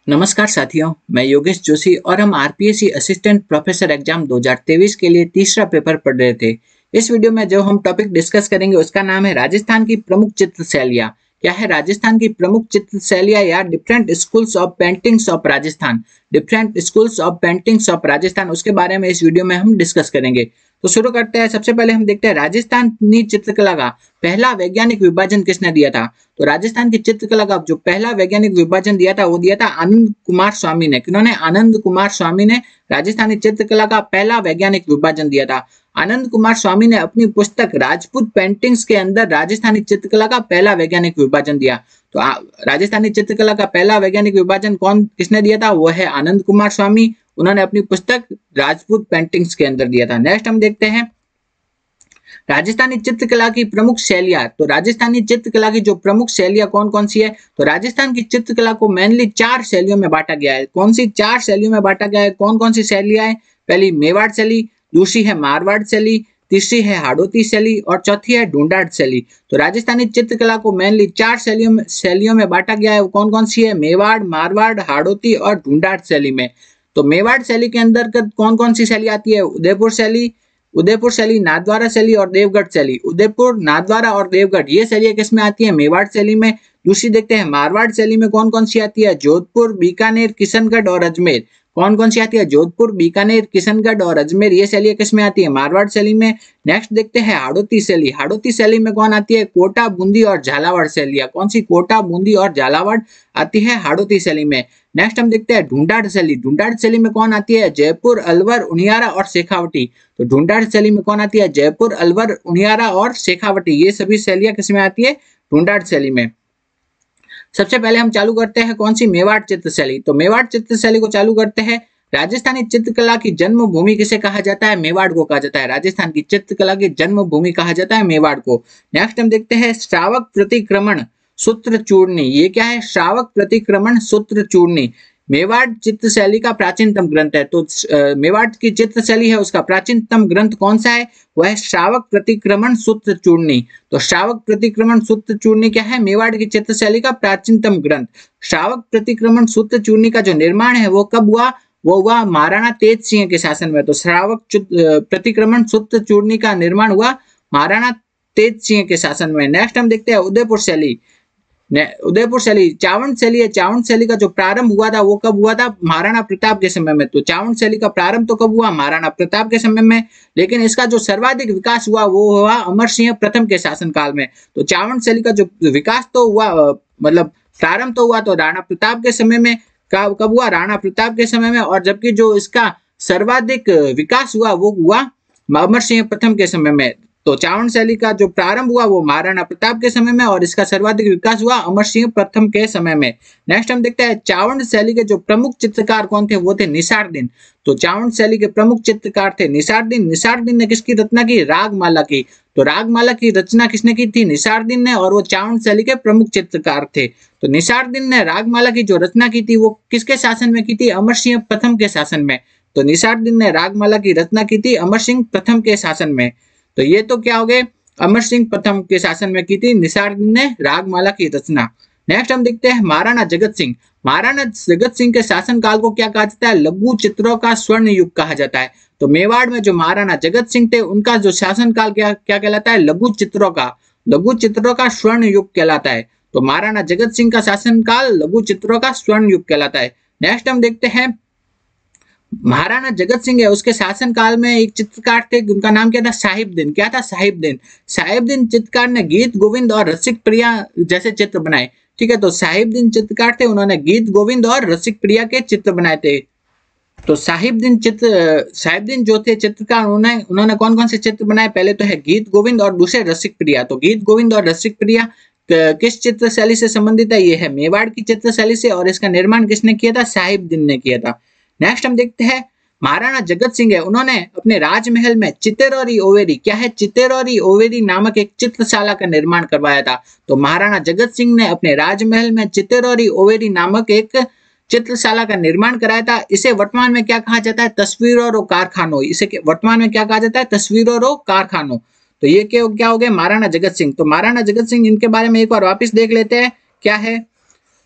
नमस्कार साथियों, मैं योगेश जोशी और हम आरपीएससी असिस्टेंट प्रोफेसर एग्जाम 2023 के लिए तीसरा पेपर पढ़ रहे थे। इस वीडियो में जो हम टॉपिक डिस्कस करेंगे उसका नाम है राजस्थान की प्रमुख चित्र शैलियाँ। क्या है राजस्थान की प्रमुख चित्र शैलियाँ या different schools of paintings of Rajasthan. Different schools of paintings of Rajasthan, उसके बारे में इस वीडियो में हम डिस्कस करेंगे। तो शुरू करते हैं। सबसे पहले हम देखते हैं राजस्थानी चित्रकला का पहला वैज्ञानिक विभाजन किसने दिया था। तो राजस्थान की चित्रकला का जो पहला वैज्ञानिक विभाजन दिया था वो दिया था आनंद कुमार स्वामी ने। किन्होंने? आनंद कुमार स्वामी ने राजस्थानी चित्रकला का पहला वैज्ञानिक विभाजन दिया था। आनंद कुमार स्वामी ने अपनी पुस्तक राजपूत पेंटिंग्स के अंदर राजस्थानी चित्रकला का पहला वैज्ञानिक विभाजन दिया। तो राजस्थानी चित्रकला का पहला वैज्ञानिक विभाजन किसने दिया था? वो है आनंद कुमार स्वामी। उन्होंने अपनी पुस्तक राजपूत पेंटिंग्स के अंदर दिया था। नेक्स्ट हम देखते हैं राजस्थानी चित्रकला की प्रमुख शैलियां। तो राजस्थानी चित्रकला की जो प्रमुख शैलियां कौन कौन सी है? तो राजस्थान की चित्रकला को मेनली 4 शैलियों में बांटा गया है। कौन सी 4 शैलियों में बांटा गया है? कौन कौन सी शैलियां है? पहली मेवाड़ शैली, दूसरी है मारवाड़ शैली, तीसरी है हाड़ौती शैली और चौथी है ढूंढाड़ शैली। तो राजस्थानी चित्रकला को मेनली 4 शैलियों में बांटा गया है। वो कौन कौन सी है? मेवाड़, मारवाड़, हाड़ौती और ढूंढाड़ शैली में। तो मेवाड़ शैली के अंतर्गत कौन कौन सी शैली आती है? उदयपुर शैली, नाथद्वारा शैली और देवगढ़ शैली। उदयपुर, नाथद्वारा और देवगढ़ ये शैलियां किसमें आती है? मेवाड़ शैली में। दूसरी देखते हैं मारवाड़ शैली में कौन कौन सी आती है? जोधपुर, बीकानेर, किशनगढ़ और अजमेर। कौन कौन सी आती है? जोधपुर, बीकानेर, किशनगढ़ और अजमेर ये शैलियां किसमें आती है? मारवाड़ शैली में। नेक्स्ट देखते हैं हाड़ौती शैली। हाड़ौती शैली में कौन आती है? कोटा, बूंदी और झालावाड़ शैलियां। कौन सी? कोटा, बूंदी और झालावाड़ आती है हाड़ौती शैली में। नेक्स्ट हम देखते हैं ढूंढाड़ शैली। ढूंढाड़ शैली में कौन आती है? जयपुर, अलवर, उनियारा और शेखावटी। तो ढूंढाड़ शैली में कौन आती है? जयपुर, अलवर, उनियारा और शेखावटी ये सभी शैलियां किसमें आती है? ढूंढाड़ शैली में। सबसे पहले हम चालू करते हैं कौन सी? मेवाड़ चित्र शैली। तो मेवाड़ चित्र शैली को चालू करते हैं। राजस्थानी चित्रकला की जन्मभूमि किसे कहा जाता है? मेवाड़ को कहा जाता है। राजस्थान की चित्रकला की जन्मभूमि कहा जाता है मेवाड़ को। नेक्स्ट हम देखते हैं श्रावक प्रतिक्रमण सूत्र चूर्णी। ये क्या है? श्रावक प्रतिक्रमण सूत्र चूर्णी मेवाड़ चित्र शैली का प्राचीनतम ग्रंथ है। तो मेवाड़ की चित्र शैली है उसका प्राचीनतम ग्रंथ कौन सा है? वह है श्रावक प्रतिक्रमण सूत्र चूर्णी। तो श्रावक प्रतिक्रमण सूत्र चूर्णी क्या है? मेवाड़ की चित्र शैली का प्राचीनतम ग्रंथ। श्रावक प्रतिक्रमण सूत्र चूर्णी का जो निर्माण है वो कब हुआ? वो हुआ महाराणा तेज सिंह के शासन में। तो श्रावक प्रतिक्रमण सूत्र चूर्णी का निर्माण हुआ महाराणा तेज सिंह के शासन में। नेक्स्ट हम देखते हैं उदयपुर शैली। उदयपुर शैली चावंड शैली है। चावंड शैली का जो प्रारंभ हुआ था वो कब हुआ था? महाराणा प्रताप के समय में। तो चावंड शैली का प्रारंभ तो कब हुआ? महाराणा प्रताप के समय में। लेकिन इसका जो सर्वाधिक विकास हुआ वो हुआ अमर सिंह प्रथम के शासनकाल में। तो चावंड शैली का जो विकास तो हुआ मतलब प्रारंभ तो हुआ तो राणा प्रताप के समय में। कब हुआ? राणा प्रताप के समय में। और जबकि जो इसका सर्वाधिक विकास हुआ वो हुआ अमर सिंह प्रथम के समय में। तो चावंड शैली का जो प्रारंभ हुआ वो महाराणा प्रताप के समय में और इसका सर्वाधिक विकास हुआ अमर सिंह प्रथम के समय में। नेक्स्ट हम देखते हैं चावंड शैली के जो प्रमुख चित्रकार कौन थे? वो थे निसारदीन। तो चावंड शैली के प्रमुख चित्रकार थे निसारदीन। निसारदीन ने किसकी रचना की? रागमाला की। तो रागमाला की रचना किसने की थी? निसारदीन ने। और वो चावंड शैली के प्रमुख चित्रकार थे। तो निसारदीन ने रागमाला की जो रचना की थी वो किसके शासन में की थी? अमर सिंह प्रथम के शासन में। तो निसारदीन ने रागमाला की रचना की थी अमर सिंह प्रथम के शासन में। तो ये तो क्या हो गए? अमर सिंह प्रथम के शासन में की थी निसारदीन ने रागमाला की रचना। नेक्स्ट हम देखते हैं महाराणा जगत सिंह। महाराणा जगत सिंह के शासनकाल को क्या कहा जाता है? लघु चित्रों का स्वर्ण युग कहा जाता है। तो मेवाड़ में जो महाराणा जगत सिंह थे उनका जो शासनकाल क्या कहलाता है? लघु चित्रों का स्वर्ण युग कहलाता है। तो महाराणा जगत सिंह का शासनकाल लघु चित्रों का स्वर्ण युग कहलाता है। नेक्स्ट हम देखते हैं महाराणा जगत सिंह है उसके शासनकाल में एक चित्रकार थे उनका नाम क्या था? साहिबदीन। क्या था? साहिबदीन। साहिबदीन चित्रकार ने गीत गोविंद और रसिक प्रिया जैसे चित्र बनाए। ठीक है, तो साहिबदीन चित्रकार थे, उन्होंने गीत गोविंद और रसिक प्रिया के चित्र बनाए थे। तो साहिबदीन जो थे चित्रकार उन्होंने कौन कौन से चित्र बनाए? पहले तो है गीत गोविंद और दूसरे रसिक प्रिया। तो गीत गोविंद और रसिक प्रिया किस चित्र शैली से संबंधित है? ये है मेवाड़ की चित्र शैली से। और इसका निर्माण किसने किया था? साहिबदीन ने किया था। नेक्स्ट हम देखते हैं महाराणा जगत सिंह है उन्होंने अपने राजमहल में चितेरौरी ओवेरी। क्या है? चितेरौरी ओवेरी नामक एक चित्रशाला का निर्माण करवाया था। तो महाराणा जगत सिंह ने अपने राजमहल में चितेरौरी ओवेरी नामक एक चित्रशाला का निर्माण कराया था। इसे वर्तमान में क्या कहा जाता है? तस्वीरों और कारखानों। इसे वर्तमान में क्या कहा जाता है? तस्वीरों और कारखानों। तो ये क्या हो गया? महाराणा जगत सिंह। तो महाराणा जगत सिंह इनके बारे में एक बार वापिस देख लेते हैं क्या है।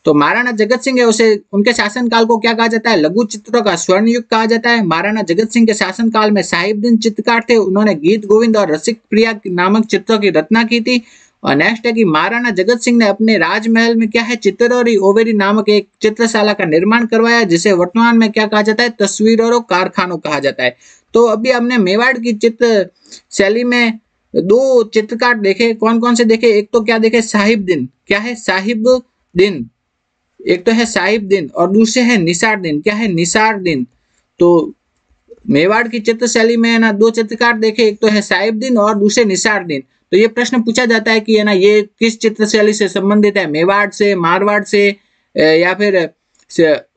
तो महाराणा जगत सिंह है, उसे उनके शासनकाल को क्या कहा जाता है? लघु चित्रों का स्वर्ण युग कहा जाता है। महाराणा जगत सिंह के शासनकाल में साहिबदीन चित्रकार थे, उन्होंने गीत गोविंद और रसिक प्रिया नामक चित्रों की रचना की थी। और नेक्स्ट है कि महाराणा जगत सिंह ने अपने राजमहल में क्या है, चित्तौरी ओवेरी नामक एक चित्रशाला का निर्माण करवाया, जिसे वर्तमान में क्या कहा जाता है? तस्वीरों कारखानों कहा जाता है। तो अभी हमने मेवाड़ की चित्र शैली में दो चित्रकार देखे, कौन कौन से देखे? एक तो क्या देखे? साहिबदीन, क्या है? साहिबदीन, एक तो है साहिबदीन और दूसरे है निसारदीन, क्या है? निसारदीन। तो मेवाड़ की चित्रशैली में ना दो चित्रकार देखे, एक तो है साहिबदीन और दूसरे निसारदीन। तो ये प्रश्न पूछा जाता है कि है ना, ये किस चित्रशैली से संबंधित है? मेवाड़ से, मारवाड़ से, या फिर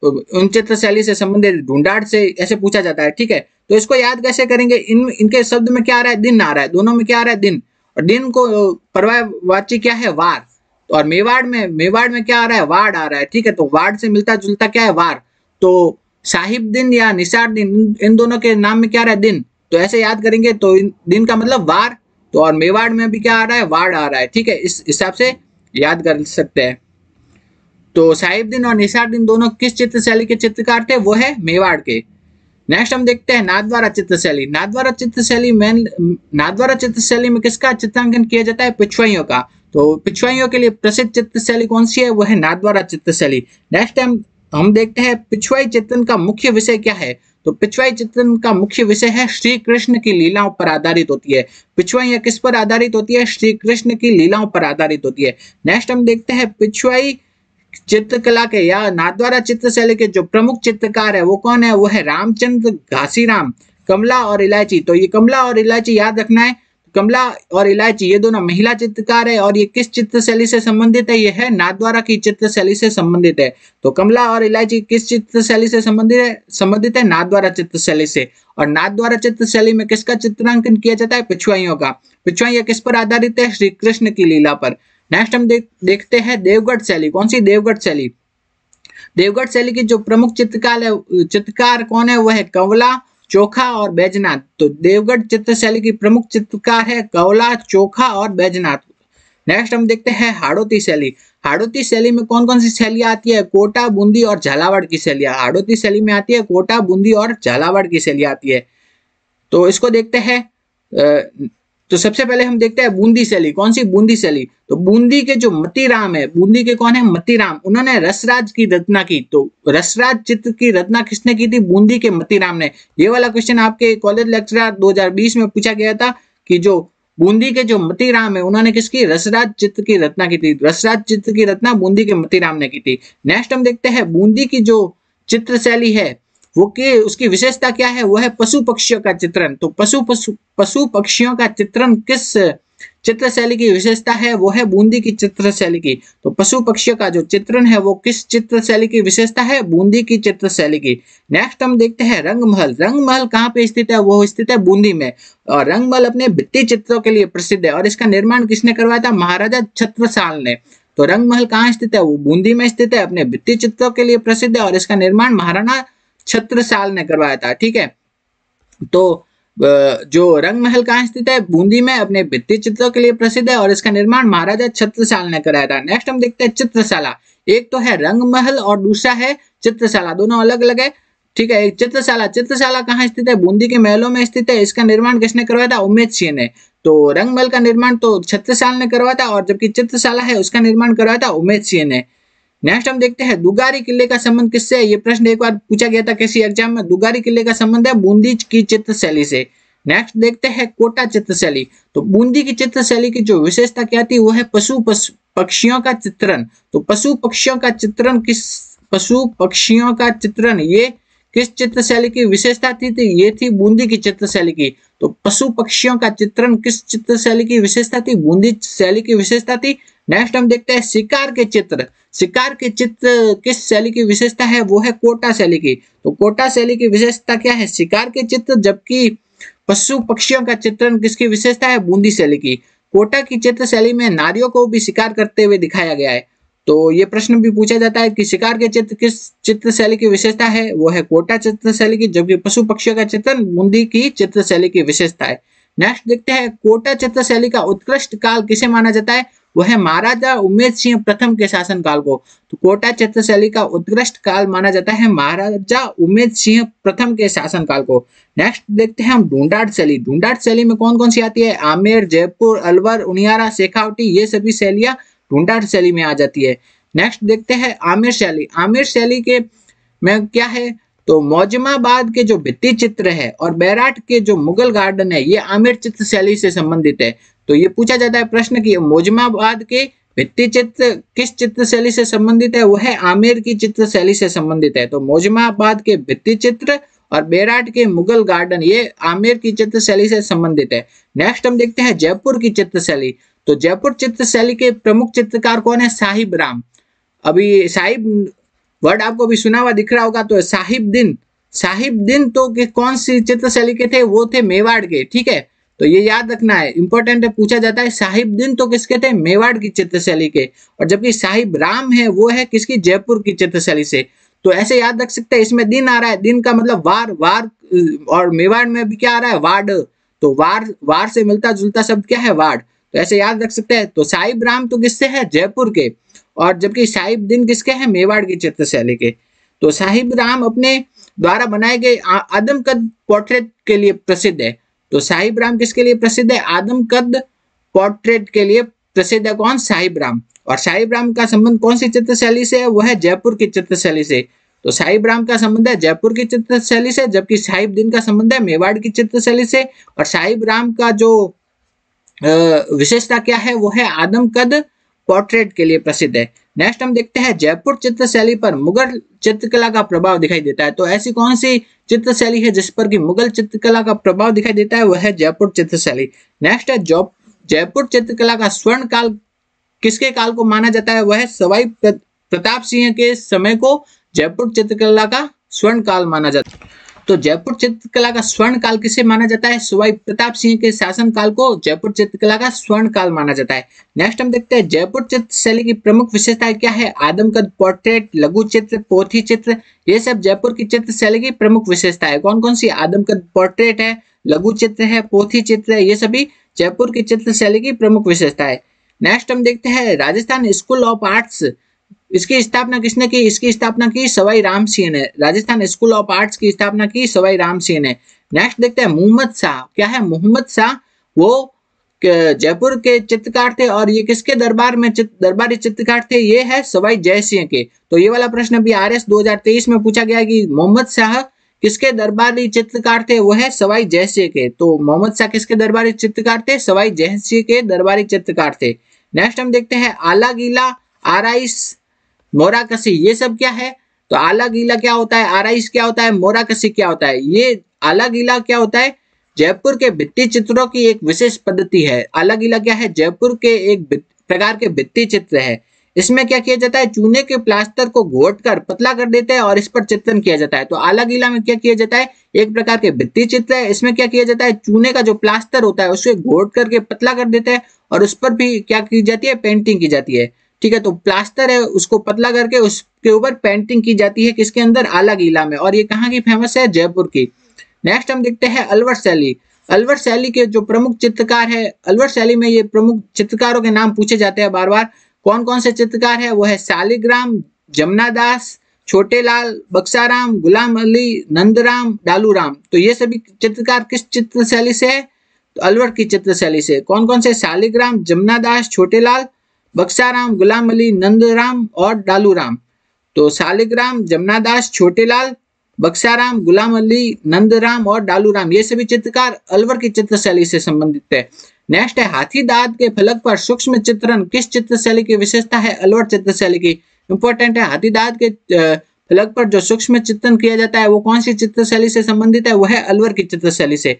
उन चित्रशैली से संबंधित ढूंढाड़ से, ऐसे पूछा जाता है। ठीक है, तो इसको याद कैसे करेंगे? इनके शब्द में क्या आ रहा है? दिन आ रहा है, दोनों में क्या आ रहा है? दिन। और दिन को पर्यायवाची क्या है? वार। और मेवाड़ में क्या आ रहा है? वाड़ आ रहा है। ठीक है, तो वाड़ से मिलता जुलता क्या है? वार। तो साहिबदीन या निसारदीन, इन दोनों के नाम में क्या आ रहा है? दिन। तो ऐसे याद करेंगे, तो दिन का मतलब वार, तो और मेवाड़ में भी क्या आ रहा है? वाड़ आ रहा है। ठीक है, इस हिसाब से याद कर सकते हैं। तो साहिबदीन और निसारदीन दोनों किस चित्रशैली के चित्रकार थे? वो है मेवाड़ के। नेक्स्ट हम देखते हैं नाथद्वारा चित्रशैली। नाथद्वारा चित्रशैली में किसका चित्रांकन किया जाता है? पिछवाइयों का। तो पिछवाइयों के लिए प्रसिद्ध चित्रशैली कौन सी है? वो है नाथद्वारा चित्रशैली। नेक्स्ट हम देखते हैं पिछवाई चित्रण का मुख्य विषय क्या है? तो पिछवाई चित्रण का मुख्य विषय है श्री कृष्ण की लीलाओं पर आधारित होती है। पिछवाई किस पर आधारित होती है? श्री कृष्ण की लीलाओं पर आधारित होती है। नेक्स्ट हम देखते हैं पिछवाई चित्रकला के या नाथद्वारा चित्रशैली के जो प्रमुख चित्रकार है वो कौन है? वो है रामचंद्र घासीराम, कमला और इलायची। तो ये कमला और इलायची याद रखना है। कमला और इलायची ये दोनों महिला चित्रकार है और ये किस चित्रशैली से संबंधित है? ये है नाथद्वारा की चित्रशैली से संबंधित है। तो कमला और इलायची किस चित्रशैली से संबंधित है? नाथद्वारा चित्रशैली से। और नाथद्वारा चित्रशैली में किसका चित्रांकन किया जाता है? पिछवाइयों का। पिछवाइयां किस पर आधारित है? श्री कृष्ण की लीला पर। नेक्स्ट हम देखते हैं देवगढ़ शैली। कौन सी? देवगढ़ शैली। देवगढ़ शैली की जो प्रमुख चित्रकार कौन है? वो है कंवला, चोखा और बैजनाथ। तो देवगढ़ चित्रशैली की प्रमुख चित्रकार है कंवला, चोखा और बैजनाथ। नेक्स्ट हम देखते हैं हाड़ौती शैली। हाड़ौती शैली में कौन कौन सी शैलियां आती है? कोटा, बूंदी और झालावाड़ की शैलियां हाड़ौती शैली में आती है। कोटा, बूंदी और झालावाड़ की शैलियां आती है। तो इसको देखते हैं। तो सबसे पहले हम देखते हैं बूंदी शैली। कौन सी? बूंदी शैली। तो बूंदी के जो मतीराम है, बूंदी के कौन है? मतीराम, उन्होंने रसराज की रचना की। तो रसराज चित्र की रचना किसने की थी? बूंदी के मतीराम ने। ये वाला क्वेश्चन आपके कॉलेज लेक्चर 2020 में पूछा गया था कि जो बूंदी के जो मतीराम है उन्होंने किसकी? रसराज चित्र की रचना की थी। रसराज चित्र की रचना बूंदी के मतीराम ने की थी। नेक्स्ट हम देखते हैं बूंदी की जो चित्र शैली है वो के उसकी विशेषता क्या है? वो है पशु पक्षियों का चित्रण। तो पशु पक्षियों का चित्रण किस चित्रशैली की विशेषता है? वो है बूंदी की चित्रशैली की। तो पशु पक्षियों का जो चित्रण है वो किस चित्रशैली की विशेषता है? बूंदी की चित्रशैली की। नेक्स्ट हम देखते हैं रंगमहल। रंगमहल कहाँ पे स्थित है? वो स्थित है बूंदी में। और रंगमहल अपने भित्ति चित्रों के लिए प्रसिद्ध है और इसका निर्माण किसने करवाया था? महाराजा छत्रसाल ने। तो रंगमहल कहाँ स्थित है? वो बूंदी में स्थित है, अपने भित्ति चित्रों के लिए प्रसिद्ध है और इसका निर्माण महाराणा छत्रसाल ने करवाया था। ठीक है, तो जो रंगमहल कहाँ स्थित है? बूंदी में, अपने भित्ति चित्रों के लिए प्रसिद्ध है और इसका निर्माण महाराजा छत्रसाल ने कराया था। नेक्स्ट हम देखते हैं चित्रशाला। एक तो है रंगमहल और दूसरा है चित्रशाला, दोनों अलग अलग है। ठीक है, चित्रशाला कहाँ स्थित है? बूंदी के महलों में स्थित है। इसका निर्माण किसने करवाया था? उमेद सिंह ने। तो रंगमहल का निर्माण तो छत्रसाल ने करवाया था और जबकि चित्रशाला है उसका निर्माण करवाया था उमेद सिंह ने। नेक्स्ट हम देखते हैं दुगारी किले का संबंध किससे है? ये प्रश्न एक बार पूछा गया था किसी एग्जाम में। दुगारी किले का संबंध है बूंदी की चित्रशैली से। नेक्स्ट देखते हैं कोटा चित्रशैली। तो बूंदी की चित्रशैली की जो विशेषता क्या थी? वो है पशु पक्षियों का चित्रण। तो पशु पक्षियों का चित्रण ये किस चित्रशैली की विशेषता थी? ये थी बूंदी की चित्रशैली की। तो पशु पक्षियों का चित्रण किस चित्रशैली की विशेषता थी? बूंदी शैली की विशेषता थी। नेक्स्ट हम देखते हैं शिकार के चित्र किस शैली की विशेषता है? वो है कोटा शैली की। तो कोटा शैली की विशेषता क्या है? शिकार के चित्र। जबकि पशु पक्षियों का चित्रण किसकी विशेषता है? बूंदी शैली की। कोटा की चित्र शैली में नारियों को भी शिकार करते हुए दिखाया गया है। तो ये प्रश्न भी पूछा जाता है कि शिकार के चित्र किस चित्र शैली की विशेषता है? वो है कोटा चित्र शैली की। जबकि पशु पक्षियों का चित्रण बूंदी की चित्र शैली की विशेषता है। नेक्स्ट देखते हैं कोटा चित्र शैली का उत्कृष्ट काल किसे माना जाता है? वह है महाराजा उमेद सिंह प्रथम के शासनकाल को। तो कोटा चित्र शैली का उत्कृष्ट काल माना जाता है महाराजा उमेद सिंह प्रथम के शासनकाल को। नेक्स्ट देखते हैं हम ढूंढाड़ शैली। ढूंढाड़ शैली में कौन कौन सी आती है? आमेर, जयपुर, अलवर, उनियारा, शेखावटी, ये सभी शैलियां ढूंढाड़ शैली में आ जाती है। नेक्स्ट देखते हैं आमेर शैली। आमेर शैली के में क्या है? तो मौजमाबाद के जो भित्ति चित्र है और बैराट के जो मुगल गार्डन है ये आमेर चित्र शैली से संबंधित है। तो ये पूछा जाता है प्रश्न कि मौजमाबाद के भित्ति चित्र किस चित्र शैली से संबंधित है? वह आमेर की चित्र शैली से संबंधित है। तो मौजमाबाद के भित्ति चित्र और बैराट के मुगल गार्डन ये आमेर की चित्र शैली से संबंधित है। नेक्स्ट हम देखते हैं जयपुर की चित्र शैली। तो जयपुर चित्र शैली के प्रमुख चित्रकार कौन है? साहिब राम। अभी साहिब वर्ड आपको भी सुना हुआ दिख रहा होगा, तो साहिब दिन तो कौन सी चित्र शैली के थे? वो थे मेवाड़ के। ठीक है, तो ये याद रखना है, इंपॉर्टेंट है, पूछा जाता है। साहिब दिन तो किसके थे? मेवाड़ की चित्र शैली के। और जबकि साहिब राम है वो है किसकी? जयपुर की चित्र शैली से। तो ऐसे याद रख सकते हैं, इसमें दिन आ रहा है, दिन का मतलब वार, और मेवाड़ में भी क्या आ रहा है? वार्ड। तो वार से मिलता जुलता शब्द क्या है? वार्ड। तो ऐसे याद रख सकते हैं। तो साहिब राम तो किससे है? जयपुर के। और जबकि साहिब दिन किसके हैं? मेवाड़ की चित्र शैली के। तो साहिब राम अपने द्वारा बनाए गए आदमकद पोर्ट्रेट के लिए प्रसिद्ध है। तो साहिब राम किसके लिए प्रसिद्ध है? आदमकद पोर्ट्रेट के लिए प्रसिद्ध है। कौन? साहिब राम। और साहिब राम का संबंध कौन सी चित्र शैली से है? वह है जयपुर की चित्र शैली से। तो साहिब राम का संबंध है जयपुर की चित्र शैली से, जबकि साहिब दिन का संबंध है मेवाड़ की चित्र शैली से। और साहिब राम का जो विशेषता क्या है? वो है आदमकद पोर्ट्रेट के लिए प्रसिद्ध है। नेक्स्ट हम देखते हैं जयपुर चित्र शैली पर मुगल चित्रकला का प्रभाव दिखाई देता है। तो ऐसी कौन सी चित्र शैली है जिस पर कि मुगल चित्रकला का प्रभाव दिखाई देता है? वह है जयपुर चित्र शैली। नेक्स्ट है जयपुर चित्रकला का स्वर्ण काल किसके काल को माना जाता है? वह है सवाई प्रताप सिंह के समय को जयपुर चित्रकला का स्वर्ण काल माना जाता है। तो जयपुर चित्रकला का स्वर्ण काल किसे माना जाता है? सवाई प्रताप सिंह के शासन काल को जयपुर चित्रकला का स्वर्ण काल माना जाता है। नेक्स्ट हम देखते हैं जयपुर चित्र शैली की प्रमुख विशेषताएं क्या है? आदमकद पोर्ट्रेट, लघु चित्र, पोथी चित्र, ये सब जयपुर की चित्र शैली की प्रमुख विशेषताएं। कौन कौन सी? आदमकद पोर्ट्रेट है, लघु चित्र है, पोथी चित्र है, ये सभी जयपुर की चित्र शैली की प्रमुख विशेषताएं। नेक्स्ट हम देखते हैं राजस्थान स्कूल ऑफ आर्ट्स। इसकी स्थापना किसने की? इसकी स्थापना की सवाई राम सिंह ने। राजस्थान स्कूल ऑफ आर्ट्स की स्थापना की सवाई राम सिंह ने। नेक्स्ट देखते हैं मोहम्मद शाह। क्या है? मोहम्मद शाह वो जयपुर के चित्रकार थे और ये किसके दरबार में दरबारी चित्रकार थे? ये है सवाई जय सिंह के। तो ये वाला प्रश्न भी RS 2023 में पूछा गया कि मोहम्मद शाह किसके दरबारी चित्रकार थे? वो है सवाई जय सिंह के। तो मोहम्मद शाह किसके दरबारी चित्रकार थे? सवाई जय सिंह के दरबारी चित्रकार थे। नेक्स्ट हम देखते हैं आला गीला, आराइस, मोराकसी, ये सब क्या है? तो आला गीला क्या होता है? आराइस क्या होता है? मोराकसी क्या होता है? ये आला गीला क्या होता है? जयपुर के भित्ति चित्रों की एक विशेष पद्धति है। आला गीला क्या है? जयपुर के एक प्रकार के भित्ति चित्र है। इसमें क्या किया जाता है? चूने के प्लास्टर को घोटकर पतला कर देते हैं और इस पर चित्रण किया जाता है। तो आला गीला में क्या किया जाता है? एक प्रकार के भित्ति चित्र है। इसमें क्या किया जाता है? चूने का जो प्लास्टर होता है उसे घोट करके पतला कर देते हैं और उस पर भी क्या की जाती है? पेंटिंग की जाती है। ठीक है, तो प्लास्टर है उसको पतला करके उसके ऊपर पेंटिंग की जाती है। किसके अंदर? आला गीला में। और ये कहाँ की फेमस है? जयपुर की। नेक्स्ट हम देखते हैं अलवर शैली। अलवर शैली के जो प्रमुख चित्रकार है, अलवर शैली में ये प्रमुख चित्रकारों के नाम पूछे जाते हैं बार बार। कौन कौन से चित्रकार है? वो है शालिग्राम, जमुनादास, छोटेलाल, बक्साराम, गुलाम अली, नंदराम, डालूराम। तो ये सभी चित्रकार किस चित्र शैली से है? तो अलवर की चित्र शैली से। कौन कौन से? शालिग्राम, जमुनादास, छोटेलाल, बक्साराम, गुलाम अली, नंदराम और डालूराम। तो शालिग्राम, जमुनादास, छोटेलाल, बक्साराम, गुलाम अली, नंदराम और डालूराम, ये सभी चित्रकार अलवर की चित्र शैली से संबंधित है। नेक्स्ट है हाथी दांत के फलक पर सूक्ष्म चित्रण किस चित्र शैली की विशेषता है? अलवर चित्र शैली की। इंपॉर्टेंट है, हाथी दांत के फलक पर जो सूक्ष्म चित्रण किया जाता है वो कौन सी चित्र शैली से संबंधित है? वह है अलवर की चित्र शैली से।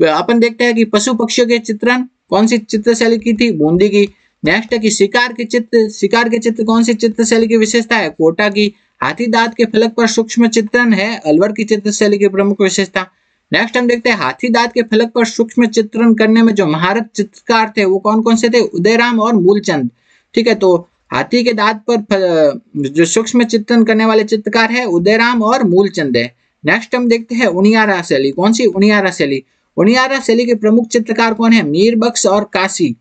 अपन देखते हैं कि पशु पक्षियों के चित्रण कौन सी चित्र शैली की थी? बूंदी की। नेक्स्ट है कि शिकार के चित्र कौन सी चित्र शैली की विशेषता है? कोटा की। हाथी दांत के फलक पर सूक्ष्म चित्रण है अलवर की चित्र शैली की प्रमुख विशेषता। नेक्स्ट हम देखते हैं हाथी दांत के फलक पर सूक्ष्म चित्रण करने में जो महारत चित्रकार थे वो कौन कौन से थे? उदयराम और मूलचंद। ठीक है, तो हाथी के दांत पर जो सूक्ष्म चित्रण करने वाले चित्रकार है उदयराम और मूलचंद है। नेक्स्ट हम देखते हैं उनियारा शैली। कौन सी? उनियारा शैली। उनियारा शैली के प्रमुख चित्रकार कौन है? मीर बख्श और काशी।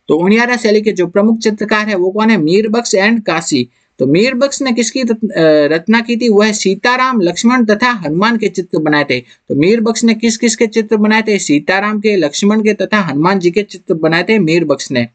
तो उनियारा शैली के जो प्रमुख चित्रकार है वो कौन है? मीरबख्श एंड काशी। तो मीरबख्श ने किसकी रचना की थी? वह सीताराम, लक्ष्मण तथा हनुमान के चित्र बनाए थे। तो मीरबख्श ने किस किस के चित्र बनाए थे? सीताराम के, लक्ष्मण के तथा हनुमान जी के चित्र बनाए थे मीरबख्श ने।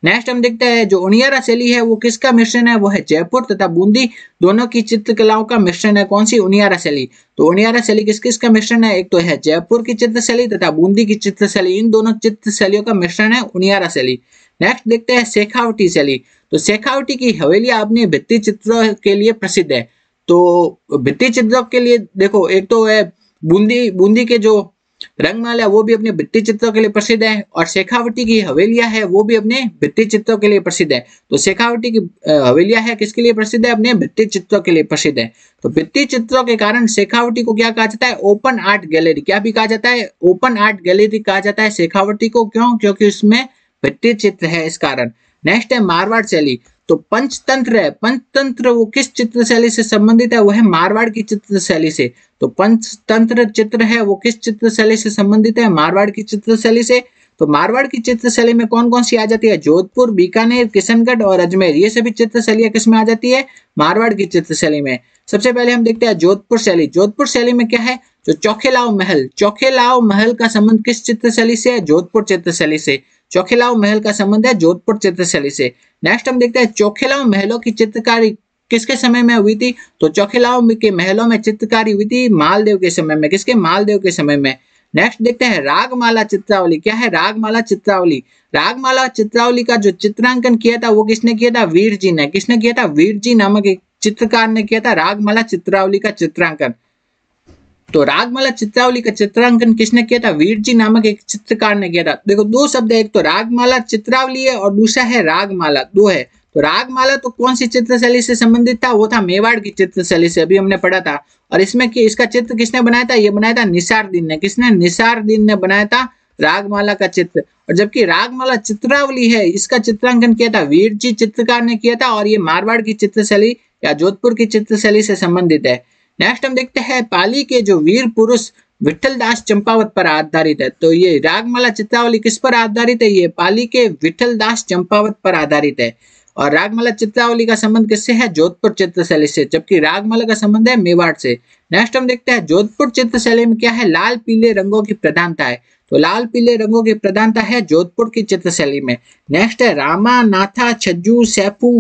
नेक्स्ट हम देखते हैं जो उनियारा शैली है वो किसका मिश्रण है? वो है जयपुर तथा बूंदी दोनों की चित्रकलाओं का मिश्रण है। कौन सी? उनियारा शैली। तो उनियारा शैली किस किस का मिश्रण है? एक तो है जयपुर की चित्र शैली तथा बूंदी की चित्र शैली, इन दोनों चित्र शैलियों का मिश्रण है उनियारा शैली। नेक्स्ट देखते हैं शेखावटी शैली। तो शेखावटी की हवेलियां अपनी भित्ति चित्रों के लिए प्रसिद्ध है। तो भित्ति चित्रों के लिए देखो, एक तो है बूंदी के जो रंगमहल है वो भी अपने भित्ति चित्रों के लिए प्रसिद्ध है, और शेखावटी की हवेलियां है वो भी अपने भित्ति चित्रों के लिए प्रसिद्ध है। तो शेखावटी की हवेलियां है किसके लिए प्रसिद्ध है? अपने भित्ति चित्रों के लिए प्रसिद्ध है। तो भित्ति चित्रों के कारण शेखावटी को क्या कहा जाता है? Open art gallery. क्या भी कहा जाता है? ओपन आर्ट गैलरी कहा जाता है शेखावटी को। क्यों? क्योंकि उसमें भित्ति चित्र है, इस कारण। नेक्स्ट है मारवाड़ शैली। तो पंचतंत्र है, पंचतंत्र वो किस चित्र शैली से संबंधित है? वो है मारवाड़ की चित्र शैली से। तो पंचतंत्र चित्र है वो किस चित्र शैली से संबंधित है? मारवाड़ की चित्र शैली से। तो मारवाड़ की चित्र शैली में कौन कौन सी आ जाती है? जोधपुर, बीकानेर, किशनगढ़ और अजमेर, ये सभी चित्र शैलियां किस में आ जाती है? मारवाड़ की चित्र शैली में। सबसे पहले हम देखते हैं जोधपुर शैली। जोधपुर शैली में क्या है? जो चौखेलाव महल, चौखेलाव महल का संबंध किस चित्र शैली से है? जोधपुर चित्र शैली से। चौखेलाव महल का संबंध है जोधपुर चित्र शैली से। नेक्स्ट हम देखते हैं चौखेलाव महलों की चित्रकारी किसके समय में हुई थी? तो चौखेलाव के महलों में चित्रकारी हुई थी मालदेव के समय में। किसके? मालदेव के समय में। नेक्स्ट देखते हैं रागमाला चित्रावली। क्या है? रागमाला चित्रावली। रागमाला चित्रावली का जो चित्रांकन किया था वो किसने किया था? वीर जी ने। किसने किया था? वीर जी नामक एक चित्रकार ने किया था रागमाला चित्रावली का चित्रांकन। तो रागमाला चित्रावली का चित्रांकन किसने किया था? वीर जी नामक एक चित्रकार ने किया था। देखो दो शब्द है, एक तो रागमाला चित्रावली है और दूसरा है रागमाला, दो है। तो रागमाला तो कौन सी चित्र शैली से संबंधित था? वो था मेवाड़ की चित्र शैली से, अभी हमने पढ़ा था। और इसमें इसका चित्र किसने बनाया था? ये बनाया था निसारदीन ने। किसने? निसारदीन ने बनाया था रागमाला का चित्र। और जबकि रागमाला चित्रावली है इसका चित्रांकन किया था वीर जी चित्रकार ने किया था, और ये मारवाड़ की चित्र शैली या जोधपुर की चित्र शैली से संबंधित है। नेक्स्ट हम देखते हैं पाली के जो वीर पुरुष विठल दास चंपावत पर आधारित है। तो ये रागमाला चित्रावली किस पर आधारित है? ये पाली के विठल दास चंपावत पर आधारित है। और रागमाला चित्रावली का संबंध किससे है? जोधपुर चित्र शैली से, जबकि रागमाला का संबंध है मेवाड़ से। नेक्स्ट हम देखते हैं जोधपुर चित्र शैली में क्या है? लाल पीले रंगों की प्रधानता है। तो लाल पीले रंगों की प्रधानता है जोधपुर की चित्र शैली में। नेक्स्ट है रामा, नाथा, छज्जू, सैफू,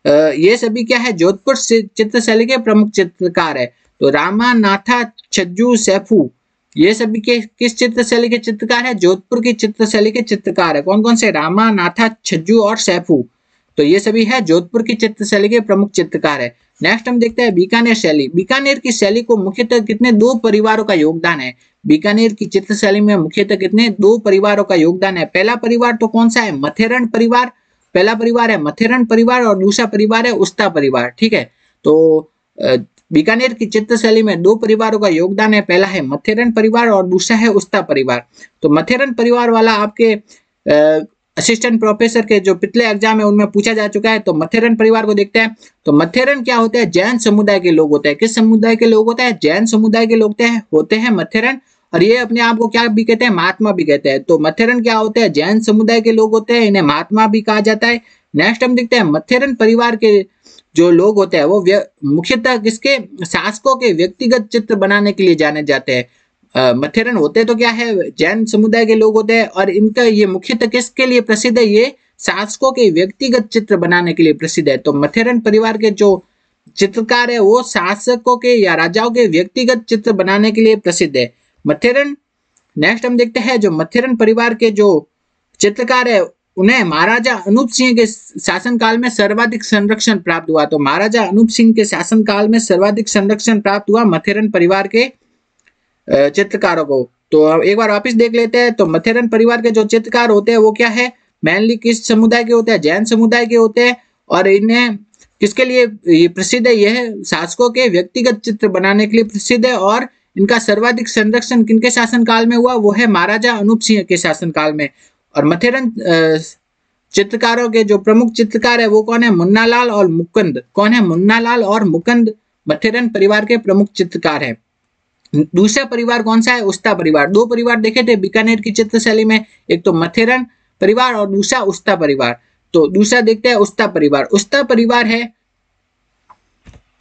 ये सभी क्या है? जोधपुर चित्र शैली के प्रमुख चित्रकार है। तो रामा, नाथा, छज्जू, सैफू ये सभी के किस चित्र शैली के चित्रकार है? जोधपुर की चित्र शैली के चित्रकार है। कौन कौन से? रामा, नाथा, छज्जू और सैफू। तो ये सभी है जोधपुर की चित्र शैली के प्रमुख चित्रकार है। नेक्स्ट हम देखते हैं बीकानेर शैली। बीकानेर की शैली को मुख्यतः कितने? दो परिवारों का योगदान है। बीकानेर की चित्र शैली में मुख्यतः कितने? दो परिवारों का योगदान है। पहला परिवार तो कौन सा है? मथेरण परिवार। पहला परिवार है मथेरण परिवार और दूसरा परिवार है उस्ता परिवार। ठीक है, तो बीकानेर की चित्र शैली में दो परिवारों का योगदान है। पहला है मथेरण परिवार और दूसरा है उस्ता परिवार। तो मथेरण परिवार वाला आपके असिस्टेंट प्रोफेसर के जो पिछले एग्जाम है उनमें पूछा जा चुका है। तो मथेरण परिवार को देखते हैं। तो मथेरण क्या होते हैं? जैन समुदाय के लोग होते हैं। किस समुदाय के लोग होते हैं? जैन समुदाय के लोग होते हैं मथेरण। और ये अपने आप को क्या भी कहते हैं? महात्मा भी कहते हैं। तो मथेरण क्या होते हैं? जैन समुदाय के लोग होते हैं, इन्हें महात्मा भी कहा जाता है। नेक्स्ट हम देखते हैं मथेरण परिवार के जो लोग होते हैं वो मुख्यतः किसके? शासकों के व्यक्तिगत चित्र बनाने के लिए जाने जाते हैं। मथेरण होते तो क्या है? जैन समुदाय के लोग होते हैं, और इनका ये मुख्यतः किसके लिए प्रसिद्ध है? ये शासकों के व्यक्तिगत चित्र बनाने के लिए प्रसिद्ध है। तो मथेरण परिवार के जो चित्रकार है वो शासकों के या राजाओं के व्यक्तिगत चित्र बनाने के लिए प्रसिद्ध है मथेरण। नेक्स्ट हम देखते हैं जो मथेरण परिवार के जो चित्रकार है उन्हें महाराजा अनूप सिंह के शासनकाल में सर्वाधिक संरक्षण प्राप्त हुआ। तो महाराजा अनूप सिंह के शासनकाल में सर्वाधिक संरक्षण प्राप्त हुआ मथेरण परिवार के चित्रकारों को। तो एक बार वापस देख लेते हैं। तो मथेरण परिवार के जो चित्रकार होते हैं वो क्या है? मेनली किस समुदाय के होते हैं? जैन समुदाय के होते हैं। और इन्हें किसके लिए ये प्रसिद्ध है? यह शासकों के व्यक्तिगत चित्र बनाने के लिए प्रसिद्ध है। और इनका सर्वाधिक संरक्षण किनके शासनकाल में हुआ? वो है महाराजा अनूप सिंह के शासनकाल में। और मथेरण चित्रकारों के जो प्रमुख चित्रकार है वो कौन है? मुन्नालाल और मुकुंद। कौन है? मुन्नालाल और मुकुंद मथेरण परिवार के प्रमुख चित्रकार है। दूसरा परिवार कौन सा है? उस्ता परिवार। दो परिवार देखे थे बीकानेर की चित्र शैली में, एक तो मथेरण परिवार और दूसरा उस्ता परिवार। तो दूसरा देखते हैं उस्ता परिवार। उस्ता परिवार है,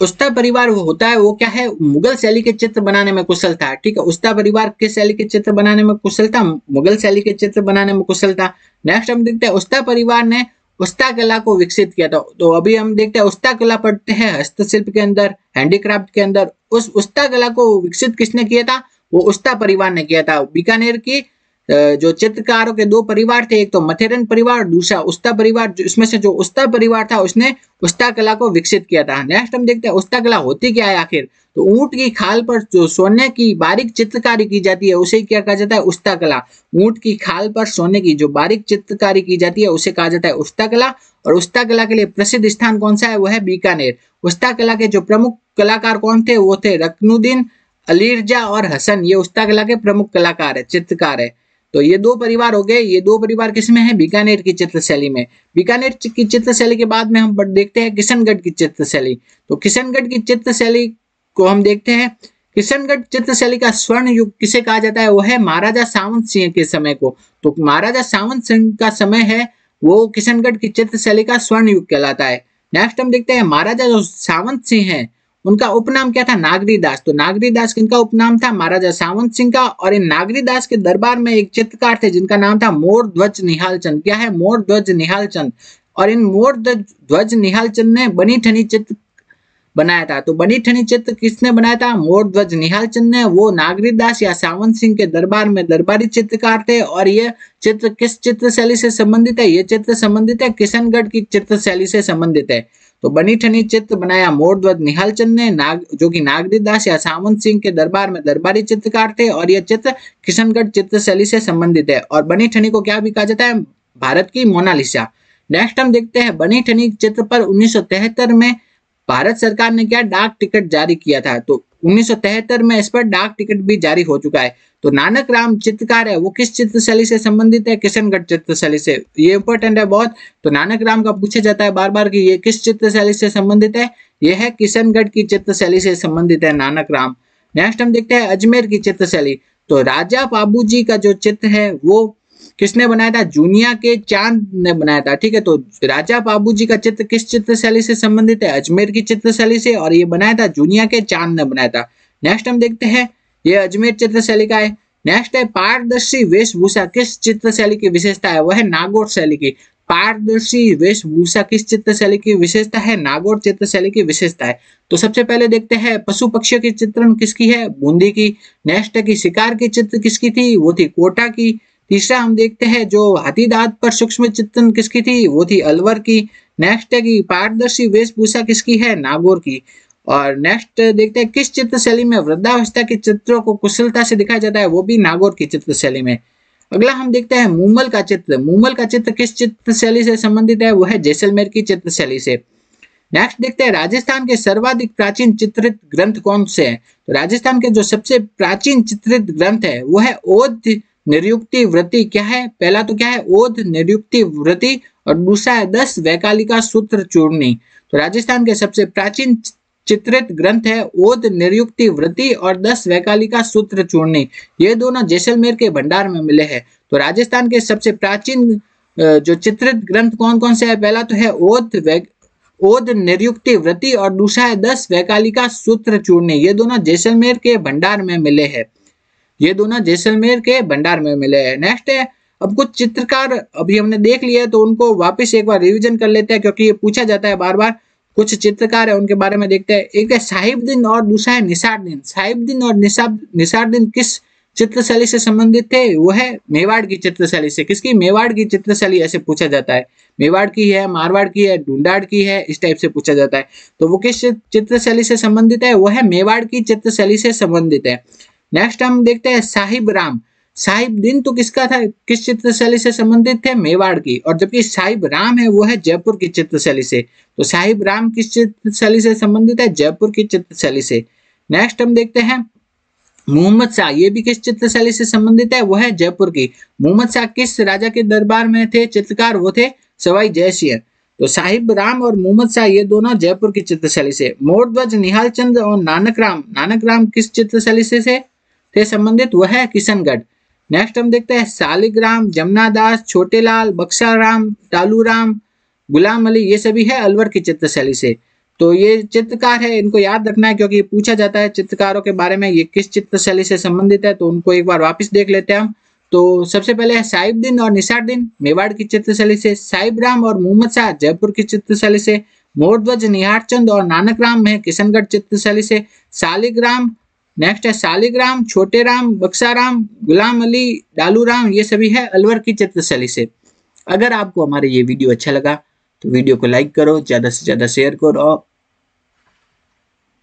उस्ता परिवार वो होता है, वो क्या है, मुगल शैली के चित्र बनाने में कुशल था। ठीक है, उस्ता परिवार किस शैली के चित्र बनाने में कुशल था? मुगल शैली के चित्र बनाने में कुशल था। नेक्स्ट हम देखते हैं उस्ता परिवार ने उस्ता कला को विकसित किया था। तो अभी हम देखते हैं उस्ता कला पढ़ते हैं हस्तशिल्प के अंदर, हैंडीक्राफ्ट के अंदर। उस उस्ता कला को विकसित किसने किया था? वो उस्ता परिवार ने किया था। बीकानेर की जो चित्रकारों के दो परिवार थे, एक तो मथेरन परिवार, दूसरा उस्ता परिवार। इसमें से जो उस्ता परिवार था उसने उस्ता कला को विकसित किया था। नेक्स्ट हम देखते हैं उस्ता कला होती क्या है आखिर? तो ऊंट की खाल पर जो सोने की बारीक चित्रकारी की जाती है उसे क्या कहा जाता है? उस्ता कला। ऊंट की खाल पर सोने की जो बारीक चित्रकारी की जाती है उसे कहा जाता है उस्ता कला। और उस्ता कला के लिए प्रसिद्ध स्थान कौन सा है? वो है बीकानेर। उस्ता कला के जो प्रमुख कलाकार कौन थे? वो थे रकनुद्दीन, अलीरजा और हसन। ये उस्ता कला के प्रमुख कलाकार है, चित्रकार है। तो ये दो परिवार हो गए। ये दो परिवार किसमें है? बीकानेर की चित्रशैली में। बीकानेर की चित्रशैली के बाद में हम देखते हैं किशनगढ़ की चित्रशैली। तो किशनगढ़ की चित्रशैली को हम देखते हैं। किशनगढ़ चित्रशैली का स्वर्ण युग किसे कहा जाता है? वो है महाराजा सावंत सिंह के समय को। तो महाराजा सावंत सिंह का समय है वो किशनगढ़ की चित्रशैली का स्वर्ण युग कहलाता है। नेक्स्ट हम देखते हैं महाराजा जो सावंत सिंह है उनका उपनाम क्या था? नागरी दास। तो नागरी दास किनका उपनाम था? महाराजा सावंत सिंह का। और इन नागरी दास के दरबार में एक चित्रकार थे जिनका नाम था मोर ध्वज निहाल चंद। क्या है? मोर ध्वज निहाल चंद। और इन मोर ध्वज निहाल चंद ने बनी ठनी चित्र बनाया था। तो बनी ठनी चित्र किसने बनाया था? मोर ध्वज निहाल चंद ने। वो नागरी दास या सावंत सिंह के दरबार में दरबारी चित्रकार थे। और ये चित्र किस चित्र शैली से संबंधित है? ये चित्र संबंधित है किशनगढ़ की चित्र शैली से संबंधित है। तो बनी ठनी चित्र बनाया मोर ध्वज निहाल चंद ने, जो कि नागरी दास या सावंत सिंह के दरबार में दरबारी चित्रकार थे। और यह चित्र किशनगढ़ चित्र शैली से संबंधित है। और बनी ठनी को क्या भी कहा जाता है? भारत की मोनालिसा। नेक्स्ट हम देखते हैं बनी ठनी चित्र पर 1973 में भारत सरकार ने क्या डाक टिकट जारी किया था। तो 1973 में इस पर डाक टिकट भी जारी हो चुका है। तो नानक राम चित्रकार है वो किस चित्रशैली से संबंधित है? किशनगढ़ चित्रशैली से। ये इंपॉर्टेंट है बहुत। तो नानक राम का पूछा जाता है बार बार कि ये किस चित्रशैली से संबंधित है? ये है किशनगढ़ की चित्रशैली से संबंधित है नानक राम। नेक्स्ट हम देखते हैं अजमेर की चित्रशैली। तो राजा बाबूजी का जो चित्र है वो किसने बनाया था? जूनिया के चांद ने बनाया था। ठीक है, तो राजा बाबूजी का चित्र किस चित्रशैली से संबंधित है? अजमेर की चित्रशैली से। और ये बनाया था जूनिया के चांद ने बनाया था। नेक्स्ट हम देखते हैं ये अजमेर चित्रशैली का है। नेक्स्ट है पारदर्शी वेशभूषा किस चित्रशैली की विशेषता है? वह है नागौर शैली की। पारदर्शी वेशभूषा किस चित्रशैली की विशेषता है? नागौर चित्रशैली की विशेषता है। तो सबसे पहले देखते हैं पशु पक्षियों की चित्रण किसकी है? बूंदी की। नेक्स्ट है कि शिकार की चित्र किसकी थी? वो थी कोटा की। तीसरा हम देखते हैं जो हाथी दांत पर सूक्ष्म चित्रण किसकी थी? वो थी अलवर की। नेक्स्ट है कि पारदर्शी वेशभूषा किसकी है? नागौर की। और नेक्स्ट देखते हैं किस चित्रशैली में वृद्धावस्था के चित्रों को कुशलता से दिखाया जाता है? वो भी नागौर की चित्रशैली में। अगला हम देखते हैं मूमल का चित्र। मूमल का चित्र किस चित्रशैली से संबंधित है? वो है जैसलमेर की चित्रशैली से। नेक्स्ट देखते हैं राजस्थान के सर्वाधिक प्राचीन चित्रित ग्रंथ कौन से हैं? तो राजस्थान के जो सबसे प्राचीन चित्रित ग्रंथ है वो है ओध निरुक्ति वृत्ति। क्या है? पहला तो क्या है? ओध निरुक्ति वृत्ति। और दूसरा है 10 वैकालिका सूत्र चूर्णी। तो राजस्थान के सबसे प्राचीन चित्रित ग्रंथ है ओध निरुक्ति वृत्ति और 10 वैकालिका सूत्र चूर्णी। ये दोनों जैसलमेर के भंडार में मिले हैं। तो राजस्थान के सबसे प्राचीन जो चित्रित ग्रंथ कौन कौन से है? पहला तो है ओध निरुक्ति वृत्ति और दूसरा है 10 वैकालिका सूत्र चूर्णी। ये दोनों जैसलमेर के भंडार में मिले हैं। ये दोनों जैसलमेर के भंडार में मिले हैं। नेक्स्ट है अब कुछ चित्रकार अभी हमने देख लिया है तो उनको वापस एक बार रिवीजन कर लेते हैं क्योंकि ये पूछा जाता है बार बार। कुछ चित्रकार है उनके बारे में देखते हैं। एक है साहिबदीन और दूसरा है निसारदीन। साहिबदीन और निसारदीन किस चित्रशैली से संबंधित थे? वो है मेवाड़ की चित्रशैली से। किसकी? मेवाड़ की चित्रशैली ऐसे पूछा जाता है। मेवाड़ की है, मारवाड़ की है, ढूंढाड़ की है, इस टाइप से पूछा जाता है। तो वो किस चित्रशैली से संबंधित है? वो है मेवाड़ की चित्रशैली से संबंधित है। नेक्स्ट हम देखते हैं साहिब राम। साहिबदीन तो किसका था? किस चित्रशैली से संबंधित थे? मेवाड़ की। और जबकि साहिब राम है वो है जयपुर की चित्रशैली से। तो साहिब राम किस चित्रशैली से संबंधित है? जयपुर की चित्रशैली से। नेक्स्ट हम देखते हैं मोहम्मद शाह। ये भी किस चित्रशैली से संबंधित है? वो है जयपुर की। मोहम्मद शाह किस राजा के दरबार में थे चित्रकार? वो थे सवाई जयसिंह। तो साहिब राम और मोहम्मद शाह ये दोनों जयपुर की चित्रशैली से। मोरध्वज निहाल चंद और नानक राम किस चित्रशैली से थे संबंधित? वह है किशनगढ़। नेक्स्ट हम देखते हैं शालिग्राम, जमुनादास, छोटेलाल, बक्साराम, टालूराम, गुलाम अली, ये सभी है अलवर की चित्रशैली से। तो ये चित्रकार है, इनको याद रखना है क्योंकि पूछा जाता है चित्रकारों के बारे में, ये किस चित्रशैली से संबंधित है, तो उनको एक बार वापस देख लेते हैं हम। तो सबसे पहले है साहिबुद्दीन और निसारुद्दीन मेवाड़ की चित्रशैली से, साहिबराम और मोहम्मद शाह जयपुर की चित्रशैली से, मोरध्वज, निहारचंद और नानक राम है किशनगढ़ चित्रशैली से, शालिग्राम, नेक्स्ट है शालिग्राम, छोटेराम, बक्साराम, गुलाम अली, डालूराम, ये सभी है अलवर की चित्रशैली से। अगर आपको हमारा ये वीडियो अच्छा लगा तो वीडियो को लाइक करो, ज़्यादा से ज़्यादा शेयर करो